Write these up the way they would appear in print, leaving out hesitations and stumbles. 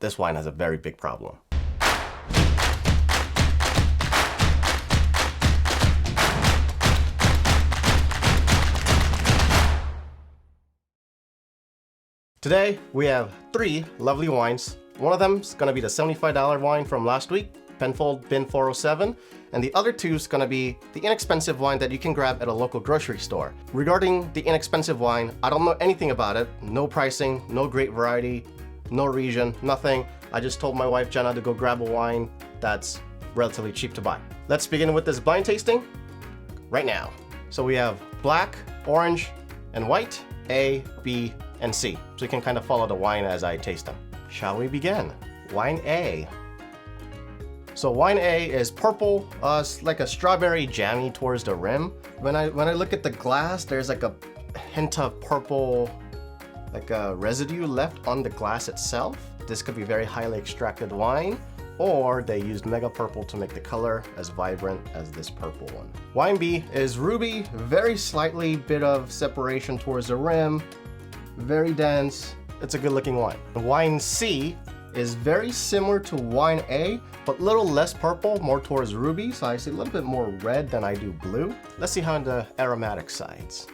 this wine has a very big problem. Today, we have 3 lovely wines. One of them is going to be the $75 wine from last week, Penfolds Bin 407, and the other 2 is going to be the inexpensive wine that you can grab at a local grocery store. Regarding the inexpensive wine, I don't know anything about it. No pricing, no great variety, no region, nothing. I just told my wife Jenna to go grab a wine that's relatively cheap to buy. Let's begin with this blind tasting right now. So we have black, orange, and white, A, B, and C. So you can kind of follow the wine as I taste them. Shall we begin? Wine A. So wine A is purple, it's like a strawberry jammy towards the rim. When I look at the glass, there's like a hint of purple, like a residue left on the glass itself. This could be very highly extracted wine, or they used mega purple to make the color as vibrant as this purple one. Wine B is ruby, very slightly bit of separation towards the rim, very dense. It's a good looking wine. Wine C is very similar to wine A, but a little less purple, more towards ruby, so I see a little bit more red than I do blue. Let's see how on the aromatic sides.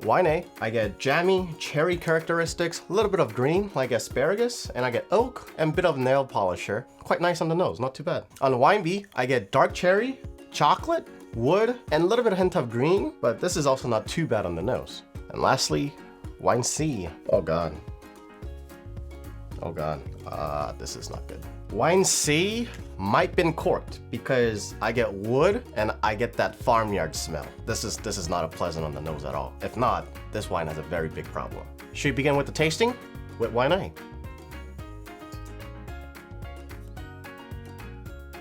Wine A, I get jammy, cherry characteristics, a little bit of green, like asparagus, and I get oak and a bit of nail polisher. Quite nice on the nose, not too bad. On wine B, I get dark cherry, chocolate, wood, and a little bit of hint of green, but this is also not too bad on the nose. And lastly, wine C. Oh God. Oh God, this is not good. Wine C might been corked because I get wood and I get that farmyard smell. This is not a pleasant on the nose at all. If not, this wine has a very big problem. Should we begin with the tasting? With wine A.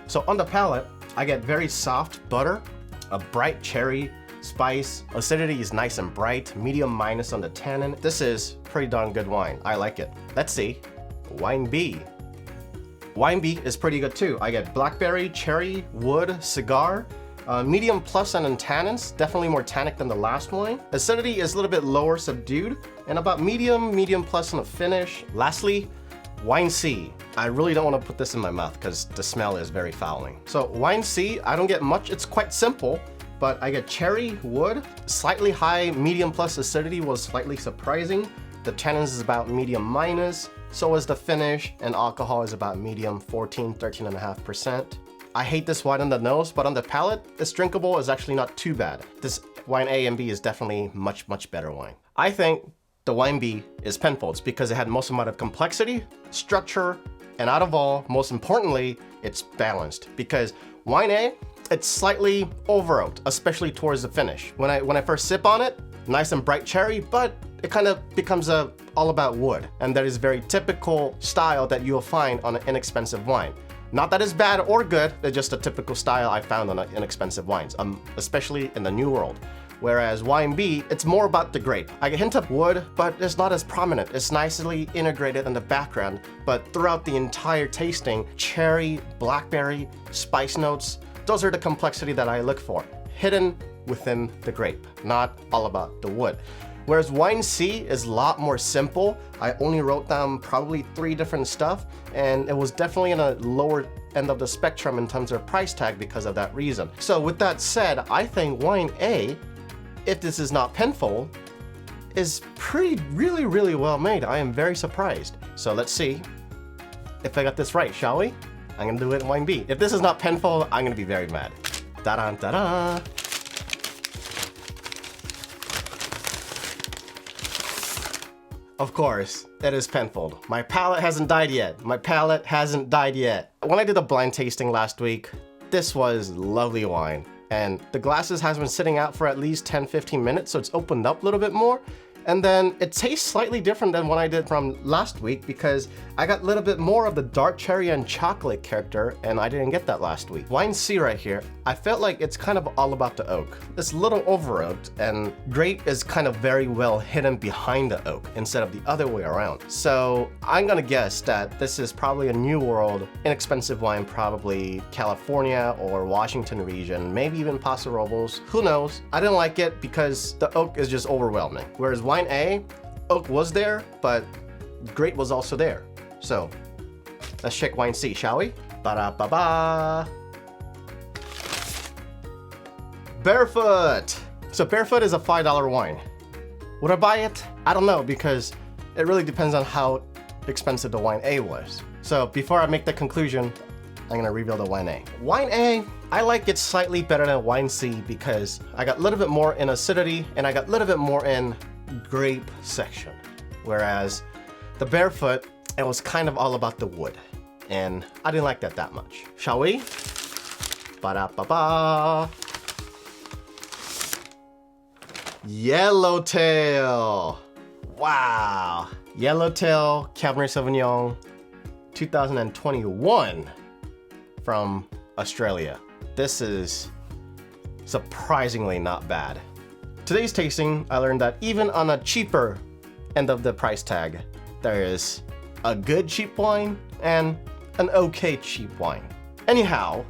So on the palate, I get very soft butter, a bright cherry spice. Acidity is nice and bright, medium minus on the tannin. This is pretty darn good wine. I like it. Let's see. Wine B. Wine B is pretty good too. I get blackberry, cherry, wood, cigar, medium plus on tannins, definitely more tannic than the last wine. Acidity is a little bit lower, subdued, and about medium plus on the finish. Lastly, wine C. I really don't want to put this in my mouth because the smell is very fouling. So wine C, I don't get much. It's quite simple, but I get cherry, wood, slightly high, medium plus acidity was slightly surprising. The tannins is about medium minus. So is the finish, and alcohol is about medium, 13.5%. I hate this wine on the nose, but on the palate, it's drinkable, is actually not too bad. This wine A and B is definitely much better wine. I think the wine B is Penfolds because it had most amount of complexity, structure, and out of all, most importantly, it's balanced. Because wine A, it's slightly over oaked, especially towards the finish. When I first sip on it, nice and bright cherry, but it kind of becomes all about wood. And that is very typical style that you'll find on an inexpensive wine. Not that it's bad or good, it's just a typical style I found on inexpensive wines, especially in the New World. Whereas wine B, it's more about the grape. I get a hint of wood, but it's not as prominent. It's nicely integrated in the background, but throughout the entire tasting, cherry, blackberry, spice notes, those are the complexity that I look for. Hidden within the grape, not all about the wood. Whereas wine C is a lot more simple. I only wrote down probably 3 different stuff, and it was definitely in a lower end of the spectrum in terms of price tag because of that reason. So with that said, I think wine A, if this is not Penfolds, is really well made. I am very surprised. So let's see if I got this right, shall we? I'm gonna do it in wine B. If this is not Penfolds, I'm gonna be very mad. Da-da, da-da. Of course, it is Penfolds. My palate hasn't died yet. My palate hasn't died yet. When I did a blind tasting last week, this was lovely wine. And the glasses has been sitting out for at least 10-15 minutes, so it's opened up a little bit more. And then it tastes slightly different than what I did from last week because I got a little bit more of the dark cherry and chocolate character, and I didn't get that last week. Wine C right here, I felt like it's kind of all about the oak. It's a little over oaked, and grape is kind of very well hidden behind the oak instead of the other way around. So I'm gonna guess that this is probably a New World, inexpensive wine, probably California or Washington region, maybe even Paso Robles, who knows? I didn't like it because the oak is just overwhelming. Whereas wine A, oak was there, but grape was also there. So Let's shake wine C, shall we? Ba-da-ba-ba. Barefoot. So Barefoot is a $5 wine. Would I buy it? I don't know, because it really depends on how expensive the wine A was. So before I make the conclusion, I'm gonna reveal the wine A. Wine A, I like it slightly better than wine C because I got a little bit more in acidity and I got a little bit more in grape section. Whereas the Barefoot, it was kind of all about the wood. And I didn't like that much. Shall we? Ba-da-ba-ba. Yellow Tail. Wow. Yellow Tail Cabernet Sauvignon 2021 from Australia. This is surprisingly not bad. Today's tasting, I learned that even on a cheaper end of the price tag, there is a good cheap wine and an okay cheap wine. Anyhow,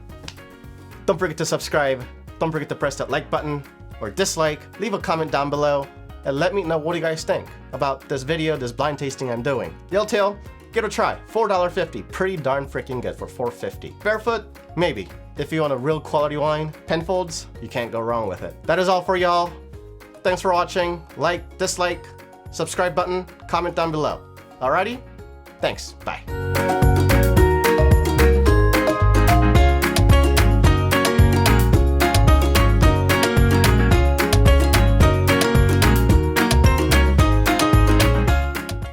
don't forget to subscribe, don't forget to press that like button or dislike, leave a comment down below, and let me know what you guys think about this video, this blind tasting I'm doing. Yellow Tail, give it a try, $4.50, pretty darn freaking good for $4.50. Barefoot, maybe. If you want a real quality wine, Penfolds, you can't go wrong with it. That is all for y'all. Thanks for watching, like, dislike, subscribe button, comment down below. Alrighty? Thanks, bye.